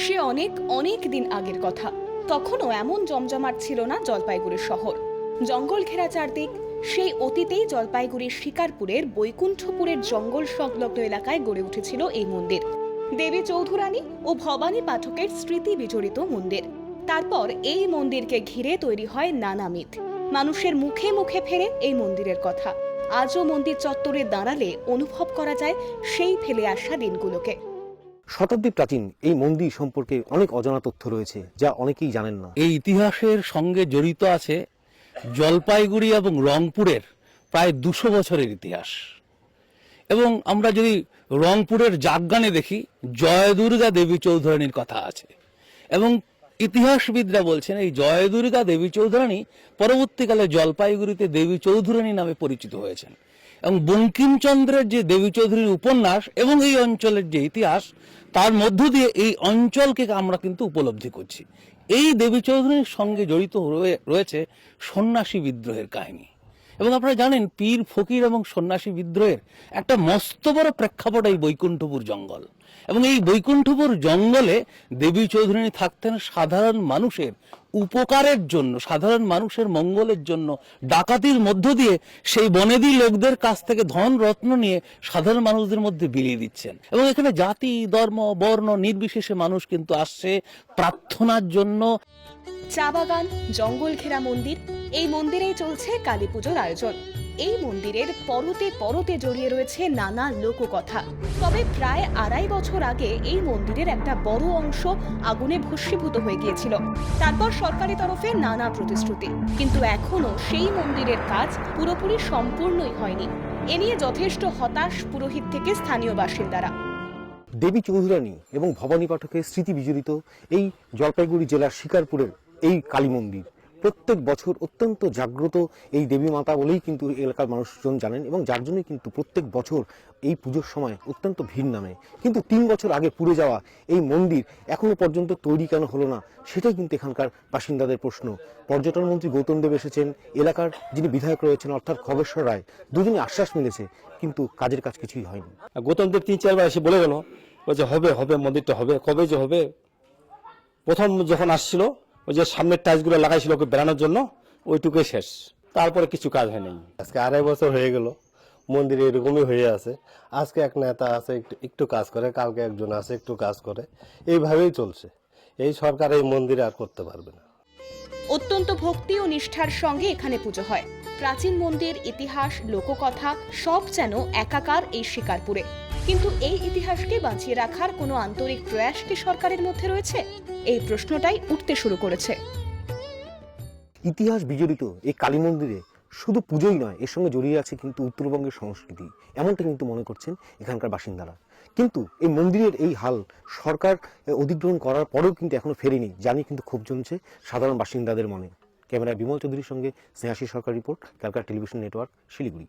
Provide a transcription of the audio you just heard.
সে অনেক অনেক দিন আগের কথা। তখনও এমন জমজমাট ছিল না জলপাইগুড়ি শহর। জঙ্গল ঘেরা চারদিক। সেই অতীতেই জলপাইগুড়ির শিকারপুরের বৈকুণ্ঠপুরের জঙ্গল সংলগ্ন এলাকায় গড়ে উঠেছিল এই মন্দির। দেবী চৌধুরানী ও ভবানী পাঠকের স্মৃতি বিজড়িত মন্দির। তারপর এই মন্দিরকে ঘিরে তৈরি হয় নানা মিথ। মানুষের মুখে মুখে ফেরে এই মন্দিরের কথা। আজও মন্দির চত্বরে দাঁড়ালে অনুভব করা যায় সেই ফেলে আসা দিনগুলোকে। শতাব্দী প্রাচীন এই মন্দির সম্পর্কে অনেক অজানা তথ্য রয়েছে, যা অনেকেই জানেন না। এই ইতিহাসের সঙ্গে জড়িত আছে জলপাইগুড়ি এবং রংপুরের প্রায় 200 বছরের ইতিহাস। এবং আমরা যদি রংপুরের জাগগানে দেখি, জয় দুর্গা দেবী চৌধুরানীর কথা আছে। এবং ইতিহাসবিদরা বলছেন এই জয় দুর্গা দেবী চৌধুরানী পরবর্তীকালে জলপাইগুড়িতে দেবী চৌধুরানী নামে পরিচিত হয়েছেন। এবং বঙ্কিমচন্দ্রের যে দেবী চৌধুরীর উপন্যাস এবং এই অঞ্চলের যে ইতিহাস, তার মধ্য দিয়ে এই অঞ্চলকে আমরা কিন্তু উপলব্ধি করছি। এই দেবী চৌধুরীর সঙ্গে জড়িত রয়েছে সন্ন্যাসী বিদ্রোহের কাহিনী। এবং আপনারা জানেন, পীর ফকির এবং সন্ন্যাসী বিদ্রোহের একটা মস্ত বড় প্রেক্ষাপট এই বৈকুণ্ঠপুর জঙ্গল। এবং এই বৈকুণ্ঠপুর জঙ্গলে দেবী চৌধুরানী থাকতেন সাধারণ মানুষের উপকারের জন্য, সাধারণ মানুষের মঙ্গলের জন্য। ডাকাতির মধ্য দিয়ে সেই বনেদি লোকদের কাছ থেকে ধন রত্ন নিয়ে সাধারণ মানুষদের মধ্যে বিলিয়ে দিচ্ছেন। এবং এখানে জাতি, ধর্ম, বর্ণ নির্বিশেষে মানুষ কিন্তু আসছে প্রার্থনার জন্য। চা বাগান, জঙ্গল ঘেরা মন্দির, এই মন্দিরেই চলছে কালী পুজোর আয়োজন। এই মন্দিরের পরতে পরতে জড়িয়ে রয়েছে নানা লোককথা। তবে প্রায় 2.5 বছর আগে এই মন্দিরের একটা বড় অংশ আগুনে ভস্মীভূত হয়ে গিয়েছিল। তারপর সরকারি তরফে নানা প্রতিশ্রুতি, কিন্তু এখনো সেই মন্দিরের কাজ পুরোপুরি সম্পূর্ণই হয়নি। এ নিয়ে যথেষ্ট হতাশ পুরোহিত থেকে স্থানীয় বাসিন্দারা। দেবী চৌধুরানী এবং ভবানী পাঠকের স্মৃতি বিজড়িত এই জলপাইগুড়ি জেলার শিকারপুরের এই কালী মন্দির প্রত্যেক বছর অত্যন্ত জাগ্রত এই দেবী মাতা বলেই কিন্তু এলাকার মানুষজন জানেন, এবং যার জন্যই কিন্তু প্রত্যেক বছর এই পুজোর সময় অত্যন্ত ভিড় নামে। কিন্তু 3 বছর আগে পুড়ে যাওয়া এই মন্দির এখনো পর্যন্ত তৈরি কেন হলো না, সেটাই কিন্তু এখানকার বাসিন্দাদের প্রশ্ন। পর্যটন মন্ত্রী গৌতম দেব এসেছেন, এলাকার যিনি বিধায়ক রয়েছেন অর্থাৎ খগেশ্বর রায়, দুজনই আশ্বাস মিলেছে, কিন্তু কাজের কাজ কিছুই হয়নি। গৌতম দেব 3-4 বার এসে বলে গেল যে হবে হবে মন্দিরটা হবে, কবে যে হবে। প্রথম যখন আসছিল ওই যে সামনের টাইলসগুলো লাগাইছিল ওকে বেড়ানোর জন্য, ওইটুকুই শেষ, তারপরে কিছু কাজ হয়নি। আজকে 2.5 বছর হয়ে গেল, মন্দিরে এরকমই হয়ে আছে। আজকে এক নেতা আছে একটু কাজ করে, কালকে একজন আছে একটু কাজ করে, এইভাবেই চলছে। এই সরকার এই মন্দিরে আর করতে পারবে না। অত্যন্ত ভক্তি ও নিষ্ঠার সঙ্গে এখানে পুজো হয়। প্রাচীন মন্দির, ইতিহাস, লোককথা সব যেন একাকার এই শিকারপুরে। কিন্তু এই ইতিহাসকে বাঁচিয়ে রাখার কোনো আন্তরিক প্রয়াস কি সরকারের মধ্যে রয়েছে? এই প্রশ্নটাই উঠতে শুরু করেছে। ইতিহাস বিজড়িত এই কালী মন্দিরে শুধু পুজোই নয়, এর সঙ্গে জড়িয়ে আছে কিন্তু উত্তরবঙ্গের সংস্কৃতি, এমনটা কিন্তু মনে করছেন এখানকার বাসিন্দারা। কিন্তু এই মন্দিরের এই হাল সরকার অধিগ্রহণ করার পরেও কিন্তু এখনো ফেরেনি, জানি কিন্তু ক্ষোভ জমছে সাধারণ বাসিন্দাদের মনে। ক্যামেরায় বিমল চৌধুরীর সঙ্গে Snehashi Sarkar report, Calcutta television network, Siliguri.